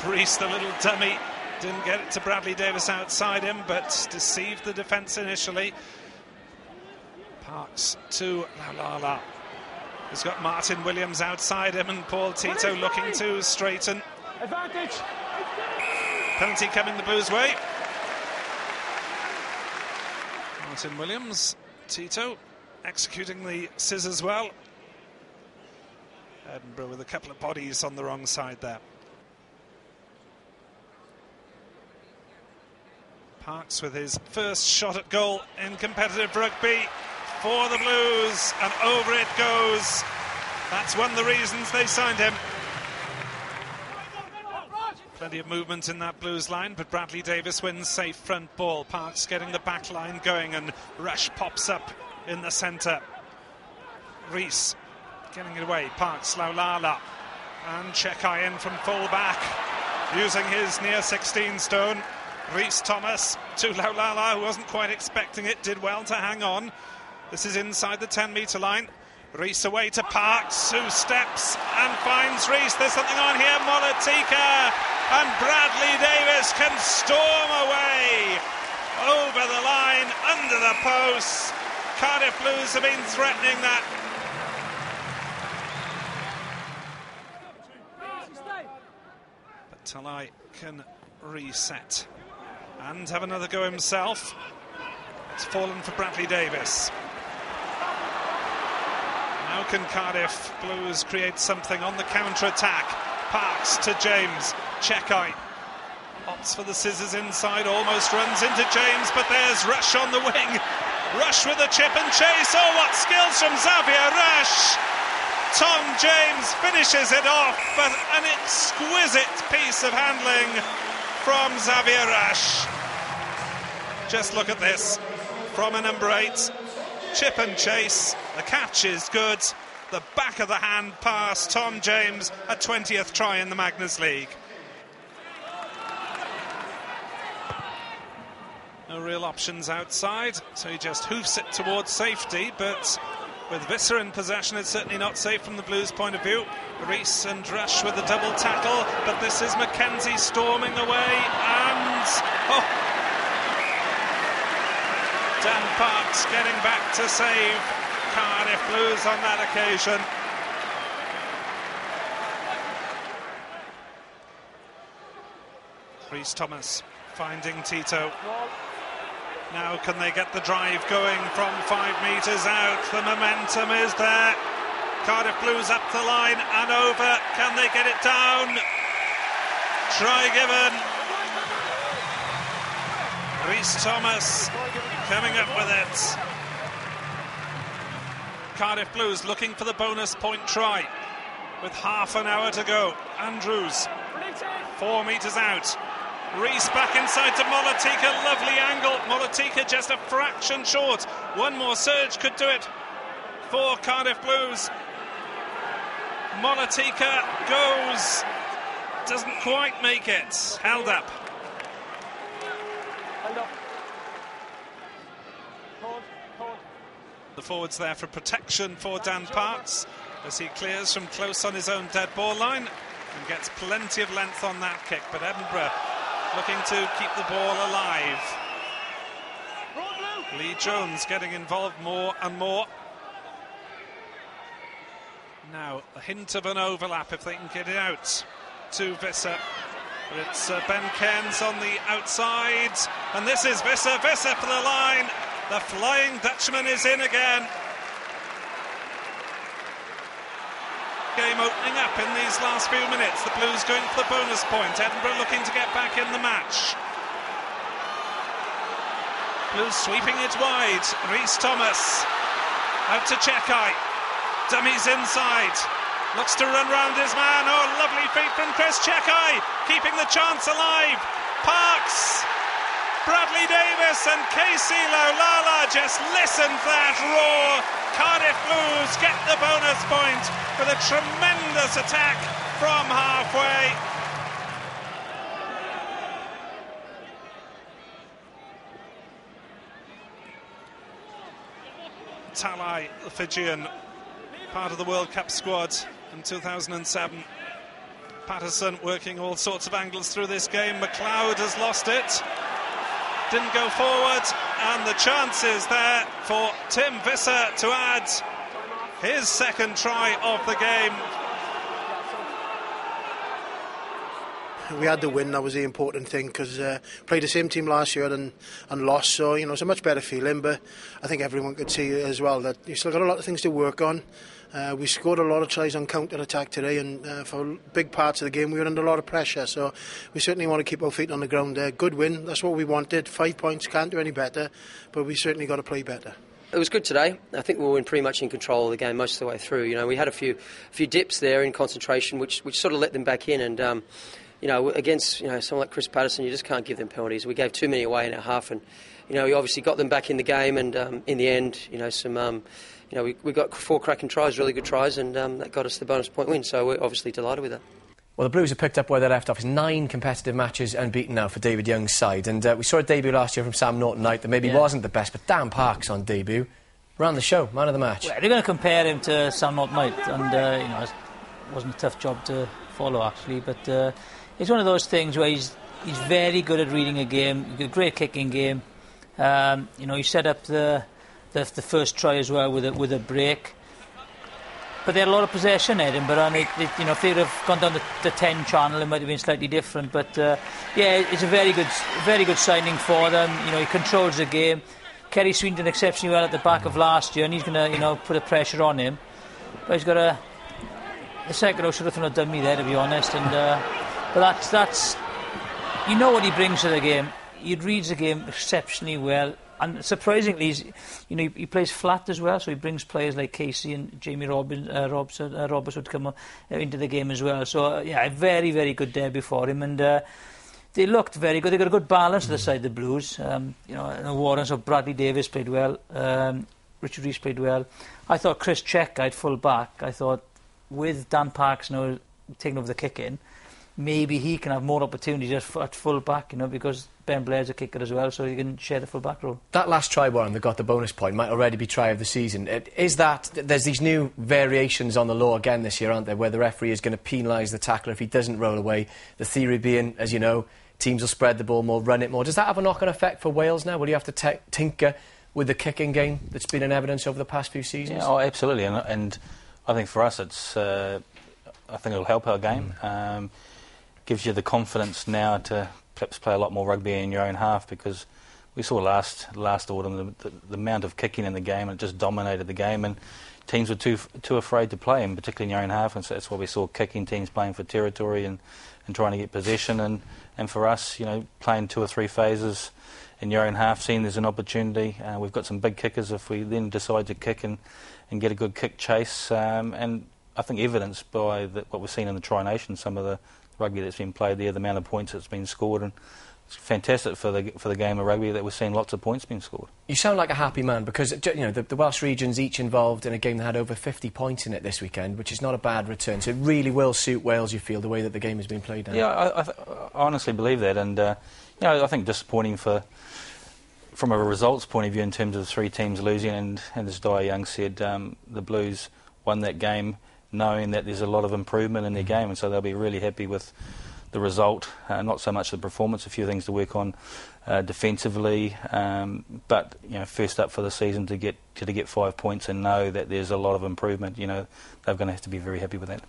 Rees, the little dummy, didn't get it to Bradley Davis outside him, but deceived the defence initially. Parks to Laulala. He's got Martin Williams outside him, and Paul Tito looking to straighten. Advantage. Penalty coming the Blues' way. Martin Williams, Tito executing the scissors well. Edinburgh with a couple of bodies on the wrong side there. Parks with his first shot at goal in competitive rugby for the Blues, and over it goes. That's one of the reasons they signed him. Plenty of movement in that Blues line, but Bradley Davis wins safe front ball. Parks getting the back line going, and Rush pops up in the centre. Rees getting it away. Parks, Laulala, and Chekai in from full back, using his near 16 stone. Rees Thomas to Laulala, who wasn't quite expecting it, did well to hang on. This is inside the 10-metre line. Rees away to Parks, who steps and finds Rees. There's something on here. Molatika and Bradley Davis can storm away over the line, under the posts. Cardiff Blues have been threatening that. But Talai can reset and have another go himself. It's fallen for Bradley Davis. How can Cardiff Blues create something on the counter-attack? Parks to James. Chekai opts for the scissors inside, almost runs into James, but there's Rush on the wing. Rush with a chip and chase. Oh, what skills from Xavier Rush! Tom James finishes it off, but an exquisite piece of handling from Xavier Rush. Just look at this. From a number 8, chip and chase. The catch is good. The back of the hand pass. Tom James, a 20th try in the Magners League. No real options outside, so he just hoofs it towards safety, but with Visser in possession, it's certainly not safe from the Blues' point of view. Rees and Rush with a double tackle, but this is McKenzie storming away, and Dan Parks getting back to save Cardiff Blues on that occasion. Rees Thomas finding Tito. Now can they get the drive going from 5 metres out? The momentum is there. Cardiff Blues up the line and over. Can they get it down? Try given. Rees Thomas coming up with it. Cardiff Blues looking for the bonus point try with half an hour to go. Andrews 4 metres out. Rees back inside to Molatika, lovely angle. Molatika just a fraction short. One more surge could do it for Cardiff Blues. Molatika goes, doesn't quite make it. Held up. The forwards there for protection for Dan Parks as he clears from close on his own dead ball line and gets plenty of length on that kick, but Edinburgh looking to keep the ball alive. Lee Jones getting involved more and more. Now a hint of an overlap if they can get it out to Visser. But it's Ben Cairns on the outside, and this is Visser. Visser for the line. The Flying Dutchman is in again. Game opening up in these last few minutes. The Blues going for the bonus point. Edinburgh looking to get back in the match. Blues sweeping it wide. Rees Thomas out to Chekai. Dummies inside. Looks to run round his man. Oh, lovely feet from Chris Chekai, keeping the chance alive. Parks, Bradley Davis and Casey Laulala just listen to that roar. Cardiff Blues get the bonus point with a tremendous attack from halfway. Talai, the Fijian, part of the World Cup squad in 2007. Patterson working all sorts of angles through this game. McLeod has lost it. Didn't go forward, and the chance is there for Tim Visser to add his second try of the game. We had the win, that was the important thing, because played the same team last year and lost, so it's a much better feeling. But I think everyone could see as well that you still got a lot of things to work on. We scored a lot of tries on counter-attack today, and for big parts of the game we were under a lot of pressure, so we certainly want to keep our feet on the ground there. Good win, that's what we wanted. 5 points, can't do any better, but we certainly got to play better. It was good today. I think we were pretty much in control of the game most of the way through. We had a few dips there in concentration which sort of let them back in, and against someone like Chris Patterson, you just can't give them penalties. We gave too many away in our half, and we obviously got them back in the game, and in the end, we got 4 cracking tries, really good tries, and that got us the bonus point win. So we're obviously delighted with that. Well, the Blues have picked up where they left off. It's 9 competitive matches unbeaten now for David Young's side, and we saw a debut last year from Sam Norton-Knight that maybe wasn't the best, but Dan Parks on debut ran the show, man of the match. Well, they're going to compare him to Sam Norton-Knight, and it wasn't a tough job to follow actually, but. It's one of those things where he's very good at reading a game. He's got a great kicking game. He set up the first try as well with a break. But they had a lot of possession, Edinburgh, and if they would have gone down the 10 channel, it might have been slightly different. But it's a very good signing for them. He controls the game. Kerry Swindon exceptionally well at the back of last year, and he's going to put a pressure on him. But he's got the second row should have thrown a dummy there, to be honest, and. But that's what he brings to the game. He reads the game exceptionally well, and surprisingly, he plays flat as well. So he brings players like Casey and Jamie Roberts would come into the game as well. So a very, very good debut for him, and they looked very good. They got a good balance to the side of the Blues. Warren, so Bradley Davis played well. Richard Rees played well. I thought Chris Check at full back. I thought with Dan Parks now taking over the kick-in, maybe he can have more opportunities at full back, because Ben Blair's a kicker as well, so he can share the full back role. That last try, Warren, that got the bonus point might already be try of the season. Is that there's these new variations on the law again this year, aren't there, where the referee is going to penalise the tackler if he doesn't roll away? The theory being, as you know, teams will spread the ball more, run it more. Does that have a knock-on effect for Wales now? Will you have to tinker with the kicking game that's been in evidence over the past few seasons? Yeah, absolutely, and I think for us it's I think it'll help our game. Gives you the confidence now to perhaps play a lot more rugby in your own half, because we saw last autumn the amount of kicking in the game, and it just dominated the game, and teams were too afraid to play, and particularly in your own half, and so that's why we saw kicking teams playing for territory and trying to get possession, and for us, playing 2 or 3 phases in your own half, seeing there's an opportunity. We've got some big kickers if we then decide to kick and get a good kick chase, and I think evidenced by what we've seen in the Tri-Nation, some of the rugby that's been played there, the amount of points that's been scored, and it's fantastic for the game of rugby that we're seeing lots of points being scored. You sound like a happy man, because the Welsh regions each involved in a game that had over 50 points in it this weekend, which is not a bad return. So it really will suit Wales, you feel, the way that the game has been played now. Yeah, I honestly believe that, and I think disappointing from a results point of view in terms of the 3 teams losing, and as Dyer Young said, the Blues won that game knowing that there's a lot of improvement in their game, and so they'll be really happy with the result, not so much the performance, a few things to work on defensively, but first up for the season to get 5 points and know that there's a lot of improvement, they're going to have to be very happy with that.